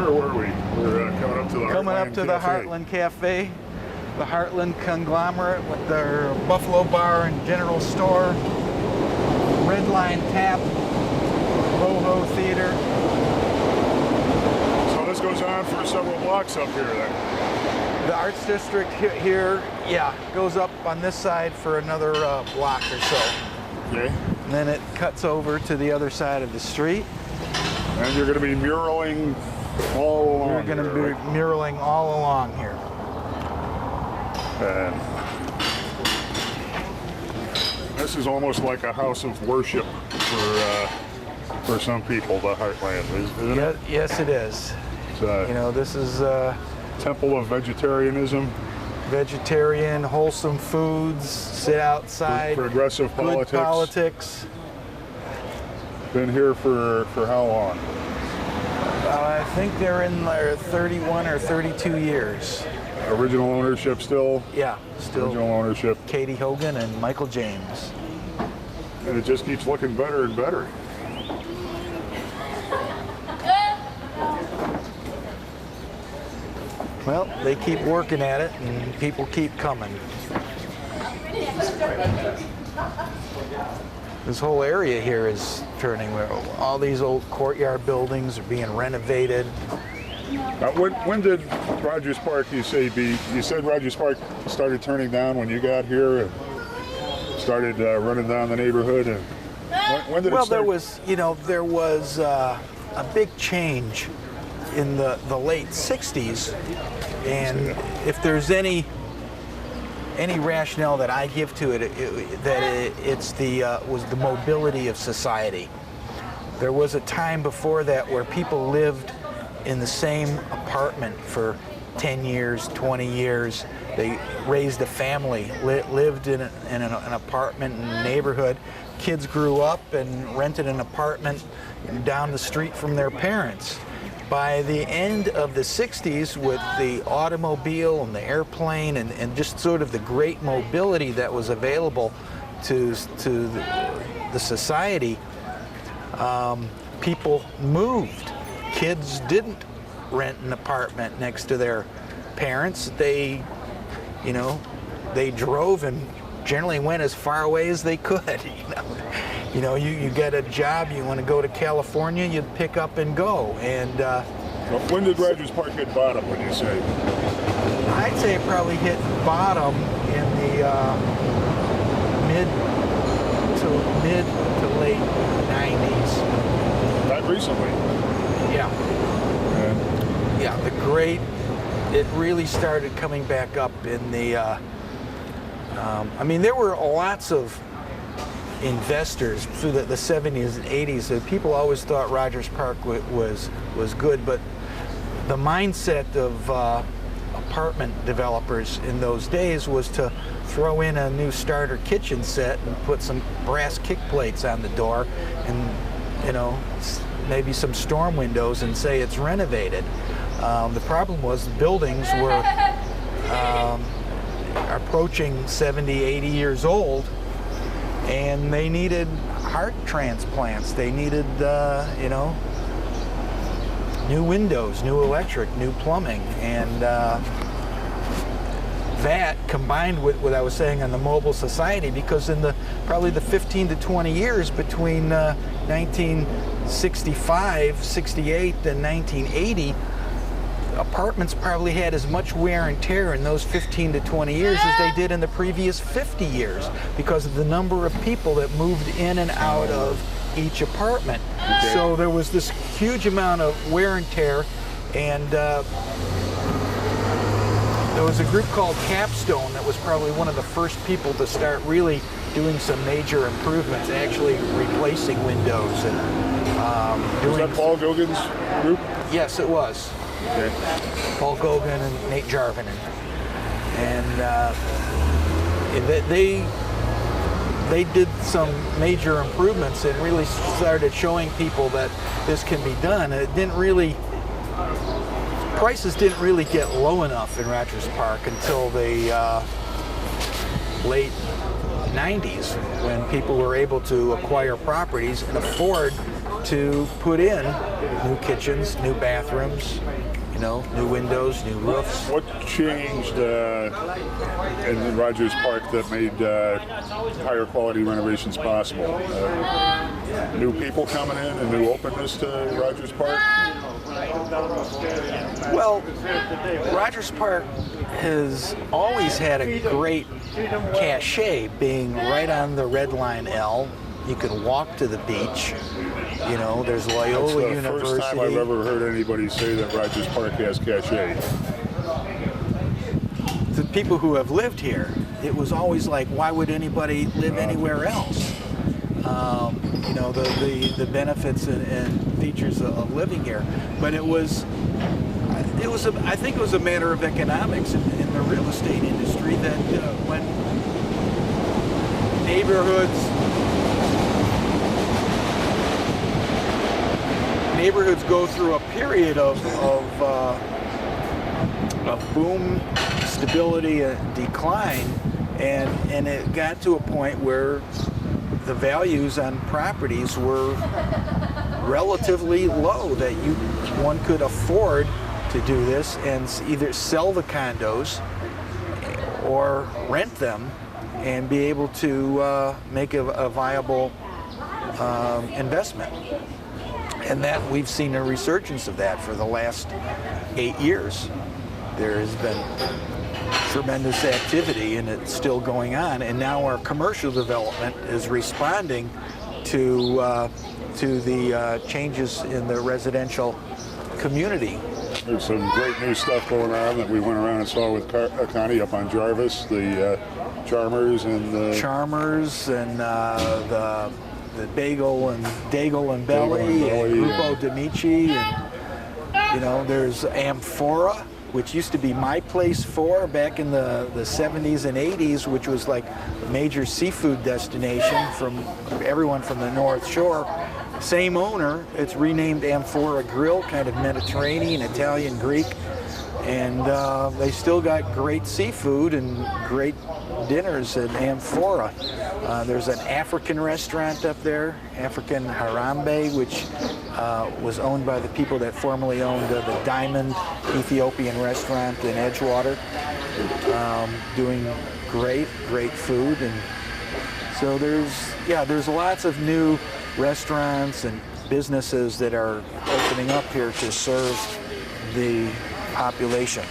Where were we? We're coming up to the Heartland Cafe. The Heartland conglomerate with their Buffalo Bar and General Store, Red Line Tap, Boho Theater. So this goes on for several blocks up here then? The Arts District here, yeah, goes up on this side for another block or so. Okay. And then it cuts over to the other side of the street. And you're going to be muraling all along. We're going to be muraling all along here. And this is almost like a house of worship for some people, the Heartland, isn't it? Yes, it is. You know, this is temple of vegetarianism. Vegetarian, wholesome foods, sit outside. Progressive politics. Good politics. Been here for how long? I think they're in their 31 or 32 years. Original ownership still? Yeah, still. Original ownership. Katie Hogan and Michael James. And it just keeps looking better and better. Well, they keep working at it and people keep coming. This whole area here is turning. All these old courtyard buildings are being renovated. When did Rogers Park, you said Rogers Park started turning down when you got here and started running down the neighborhood? And when did it start? There was a big change in the late 60s, and if there's any rationale that I give to it, was the mobility of society. There was a time before that where people lived in the same apartment for 10 years, 20 years. They raised a family, lived in an apartment in a neighborhood. Kids grew up and rented an apartment down the street from their parents. By the end of the 60s, with the automobile and the airplane and just sort of the great mobility that was available to the society, people moved. Kids didn't rent an apartment next to their parents. They drove and generally went as far away as they could. You get a job, you want to go to California, you'd pick up and go. And when did Rogers Park hit bottom, would you say? I'd say it probably hit bottom in the mid to late 90s. Not recently. Yeah. It really started coming back up in the, there were lots of investors through the 70s and 80s. People always thought Rogers Park was good, but the mindset of apartment developers in those days was to throw in a new starter kitchen set and put some brass kick plates on the door and, maybe some storm windows and say it's renovated. The problem was the buildings were approaching 70, 80 years old, and they needed heart transplants. They needed, new windows, new electric, new plumbing, and that combined with what I was saying on the mobile society, because in probably the 15 to 20 years between 1965, 68, and 1980, apartments probably had as much wear and tear in those 15 to 20 years as they did in the previous 50 years because of the number of people that moved in and out of each apartment. Okay. So there was this huge amount of wear and tear, and there was a group called Capstone that was probably one of the first people to start really doing some major improvements, actually replacing windows and was that Paul Gauguin's group? Yes, it was. Okay. Paul Gauguin and Nate Jarvin, and they did some major improvements and really started showing people that this can be done. Prices didn't really get low enough in Rogers Park until the late 90s, when people were able to acquire properties and afford to put in new kitchens, new bathrooms, new windows, new roofs. What changed in Rogers Park that made higher quality renovations possible? New people coming in, a new openness to Rogers Park? Well, Rogers Park has always had a great cachet, being right on the Red Line L. You can walk to the beach. There's Loyola University. That's the first time I've ever heard anybody say that Rogers Park has cachet. The people who have lived here, it was always like, why would anybody live anywhere else? The benefits and features of living here. But I think it was a matter of economics in the real estate industry that when neighborhoods go through a period of boom, stability, and decline, and it got to a point where the values on properties were relatively low, that one could afford to do this and either sell the condos or rent them and be able to make a viable investment. And that we've seen a resurgence of that for the last 8 years. There has been tremendous activity, and it's still going on. And now our commercial development is responding to the changes in the residential community. There's some great new stuff going on that we went around and saw with Connie up on Jarvis, the Charmers and the Bagel and Daigle and Belly and Grupo D'Amici, and there's Amphora, which used to be My Place 4 back in the 70s and 80s, which was like a major seafood destination from everyone from the North Shore. Same owner, it's renamed Amphora Grill, kind of Mediterranean, Italian, Greek, and they still got great seafood and great dinners at Amphora. There's an African restaurant up there, African Harambe, which was owned by the people that formerly owned the Diamond Ethiopian restaurant in Edgewater, doing great food. And so there's lots of new restaurants and businesses that are opening up here to serve the population.